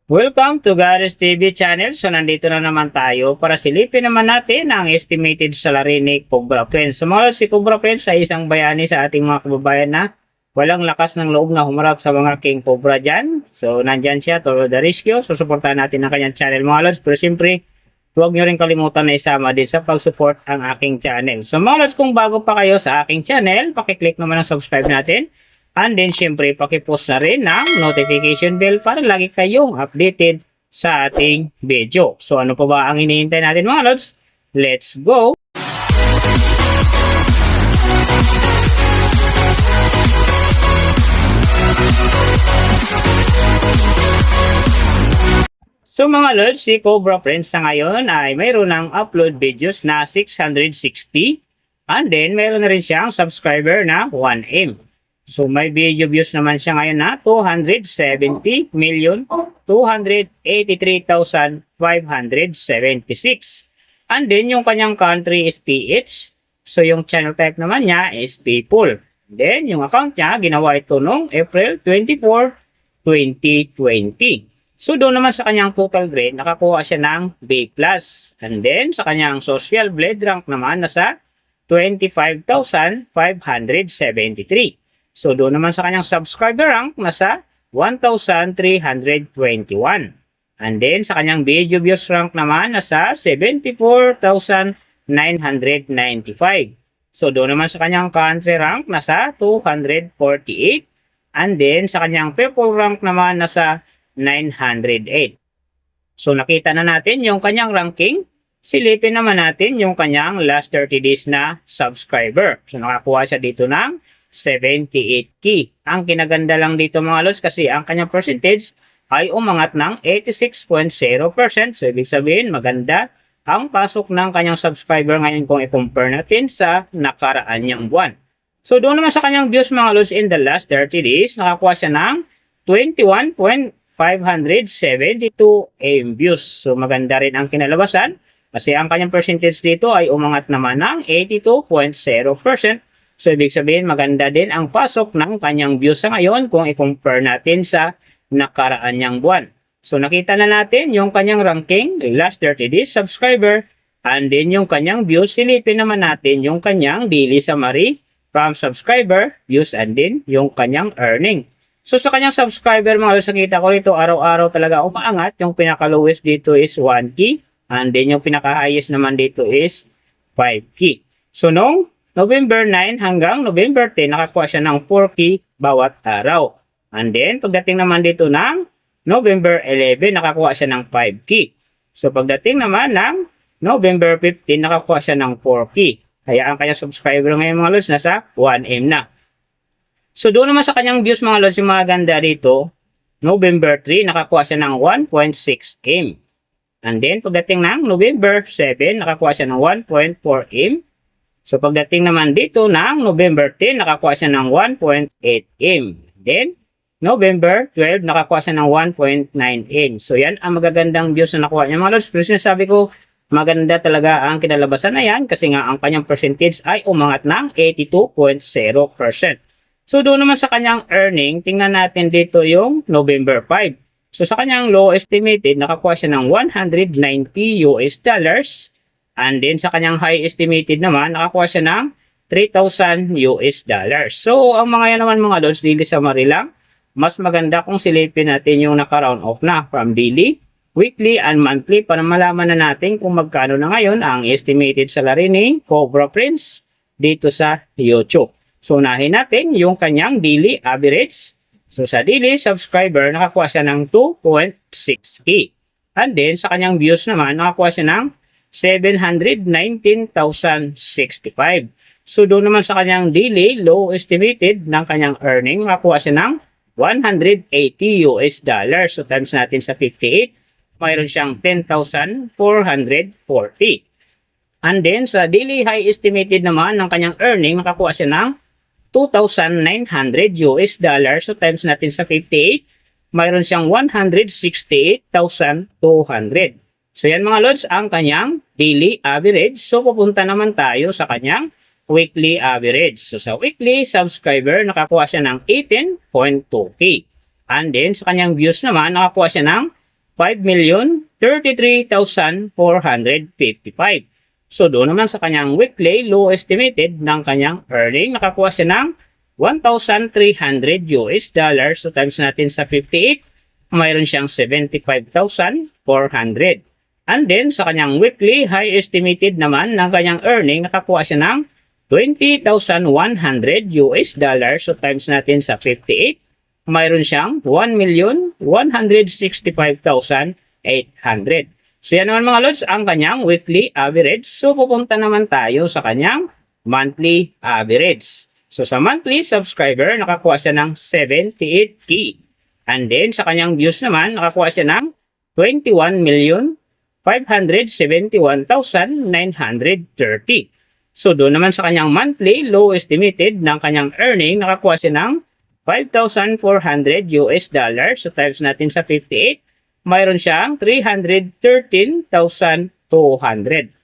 Welcome to Garis TV channel. So nandito na naman tayo para silipin naman natin ang estimated salary ni Cobra Friends. So mga si Cobra Friends ay isang bayani sa ating mga kababayan na walang lakas ng loob na humarap sa mga King Cobra dyan. So nandyan siya, todo the rescue. So supportahan natin ang kanyang channel mga lods. Pero siyempre, huwag nyo rin kalimutan na isama din sa pag-support ang aking channel. So mga lods, kung bago pa kayo sa aking channel, pakiclick naman ang subscribe natin. And then, syempre, pakipost na rin ng notification bell para lagi kayong updated sa ating video. So, ano pa ba ang hinihintay natin mga lods? Let's go! So, mga lods, si Cobra Friends sa ngayon ay mayroon ng upload videos na 660. And then, mayroon na rin siyang subscriber na 1M. So may video views naman siya ngayon na 270,283,576. And then yung kanyang country is PH. So yung channel type naman niya is people. Then yung account niya ginawa ito noong April 24, 2020. So doon naman sa kanyang total grade nakakuha siya ng B+. And then sa kanyang social blade rank naman nasa 25,573. So, doon naman sa kanyang subscriber rank, nasa 1,321. And then, sa kanyang video views rank naman, nasa 74,995. So, doon naman sa kanyang country rank, nasa 248. And then, sa kanyang people rank naman, nasa 908. So, nakita na natin yung kanyang ranking. Silipin naman natin yung kanyang last 30 days na subscriber. So, nakakuha siya dito ng 78K. Ang kinaganda lang dito mga lods kasi ang kanyang percentage ay umangat ng 86.0%. So ibig sabihin maganda ang pasok ng kanyang subscriber ngayon kung i-compare natin sa nakaraan niyang buwan. So doon naman sa kanyang views mga lods in the last 30 days, nakakuha siya ng 21,572 views. So maganda rin ang kinalabasan kasi ang kanyang percentage dito ay umangat naman ng 82.0%. So, ibig sabihin, maganda din ang pasok ng kanyang views sa ngayon kung i-compare natin sa nakaraan niyang buwan. So, nakita na natin yung kanyang ranking, last 30 days subscriber, and then yung kanyang views. Silipin naman natin yung kanyang daily summary from subscriber, views, and then yung kanyang earning. So, sa kanyang subscriber, mga lods, nakita ko rito, araw-araw talaga umaangat. Yung pinaka-lowest dito is 1K, and then yung pinaka-highest naman dito is 5K. So, nung November 9 hanggang November 10, nakakuha siya ng 4K bawat araw. And then, pagdating naman dito ng November 11, nakakuha siya ng 5K. So, pagdating naman ng November 15, nakakuha siya ng 4K. Kaya ang kanyang subscriber ngayon mga lods, nasa 1M na. So, doon naman sa kanyang views mga lods, yung mga ganda dito, November 3, nakakuha siya ng 1.6M. And then, pagdating ng November 7, nakakuha siya ng 1.4M. So, pagdating naman dito ng November 10, nakakuha siya ng 1.8M. Then, November 12, nakakuha siya ng 1.9M. So, yan ang magagandang views na nakuha niya mga lods. Pero sinasabi ko, maganda talaga ang kinalabasan na yan kasi nga ang kanyang percentage ay umangat ng 82.0%. So, doon naman sa kanyang earning, tingnan natin dito yung November 5. So, sa kanyang low estimated, nakakuha siya ng $190. And then sa kanyang high estimated naman, nakakuha siya ng $3,000. So, ang mga yan naman mga lods, daily summary lang. Mas maganda kung silipin natin yung naka-round off na from daily, weekly, and monthly para malaman na natin kung magkano na ngayon ang estimated salary ni Cobra Friends dito sa YouTube. So, unahin natin yung kanyang daily average. So, sa daily subscriber, nakakuha siya ng 2.6K. And then, sa kanyang views naman, nakakuha siya ng 719,065. So, doon naman sa kanyang daily low estimated ng kanyang earning, makakuha siya ng $180. So, times natin sa 58, mayroon siyang 10,440. And then, sa daily high estimated naman ng kanyang earning, makakuha siya ng $2,900. So, times natin sa 58, mayroon siyang 168,200. So yan mga lods, ang kanyang daily average. So pupunta naman tayo sa kanyang weekly average. So sa weekly subscriber, nakakuha siya ng 18.2K. And then sa kanyang views naman, nakakuha siya ng 5,033,455. So doon naman sa kanyang weekly low estimated ng kanyang earning, nakakuha siya ng 1,300 US dollars. So times natin sa 58, mayroon siyang 75,400. And then sa kanyang weekly high estimated naman ng kanyang earning, nakakuha siya ng 20,100 US dollars. So times natin sa 58, mayroon siyang 1,165,800. So yan naman mga lods ang kanyang weekly average. So pupunta naman tayo sa kanyang monthly average. So sa monthly subscriber, nakakuha siya ng 78K. And then sa kanyang views naman, nakakuha siya ng 21,571,930. So doon naman sa kanyang monthly low estimated ng kanyang earning, nakakuha siya ng 5,400 US dollars. So times natin sa 58, mayroon siyang 313,200.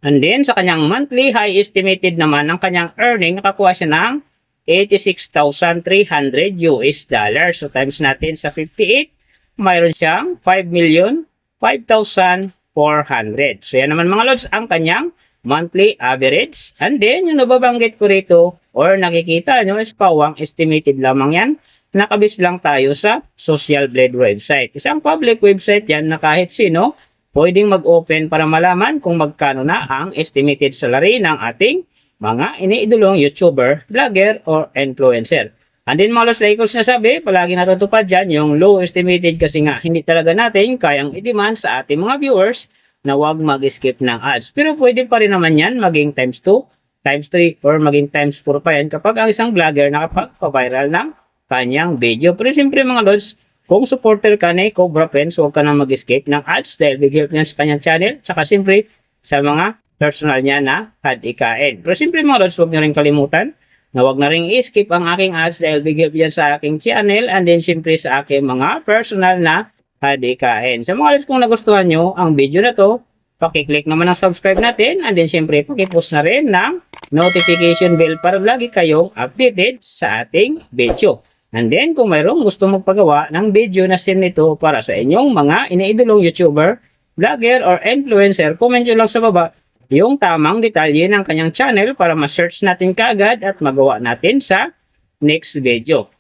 And then sa kanyang monthly high estimated naman ng kanyang earning, nakakuha siya ng 86,300 US dollars. So times natin sa 58, mayroon siyang 5,005,400. So yan naman mga lods ang kanyang monthly average. And then yung nababanggit ko rito or nakikita nyo is pawang estimated lamang yan. Nakabis lang tayo sa Social Blade website. Isang public website yan na kahit sino pwedeng mag-open para malaman kung magkano na ang estimated salary ng ating mga iniidolong YouTuber, vlogger, or influencer. And then mga lods, like ko sinasabi, palagi natutupad dyan yung low estimated kasi nga hindi talaga natin kayang i-demand sa ating mga viewers na wag mag-skip ng ads. Pero pwede pa rin naman yan maging times 2, times 3, or maging times 4 pa yan kapag ang isang vlogger nakapag-viral ng kanyang video. Pero siyempre mga lods, kung supporter ka na Cobra Friends, huwag ka na mag-escape ng ads dahil big help yan sa kanyang channel. Saka siyempre sa mga personal niya na hadikain. Pero siyempre mga lods, huwag nyo rin kalimutan na huwag na rin i-skip ang aking ads dahil big help yan sa aking channel and then siyempre sa aking mga personal na hadikain. Sa mga lods, kung nagustuhan nyo ang video na to, pakiclick naman ang subscribe natin and then siyempre pakipost na rin ng notification bell para lagi kayong updated sa ating video. And then, kung mayroong gusto magpagawa ng video na sim nito para sa inyong mga iniidolong YouTuber, vlogger, or influencer, comment nyo lang sa baba yung tamang detalye ng kanyang channel para ma-search natin kaagad at magawa natin sa next video.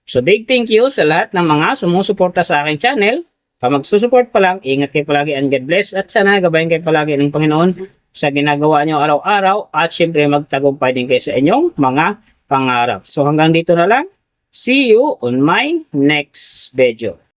So, big thank you sa lahat ng mga sumusuporta sa aking channel. Pa magsusupport pa lang, ingat kayo palagi and God bless at sana gabayan kayo palagi ng Panginoon sa ginagawa nyo araw-araw at syempre magtagumpay din kayo sa inyong mga pangarap. So, hanggang dito na lang. See you on my next video.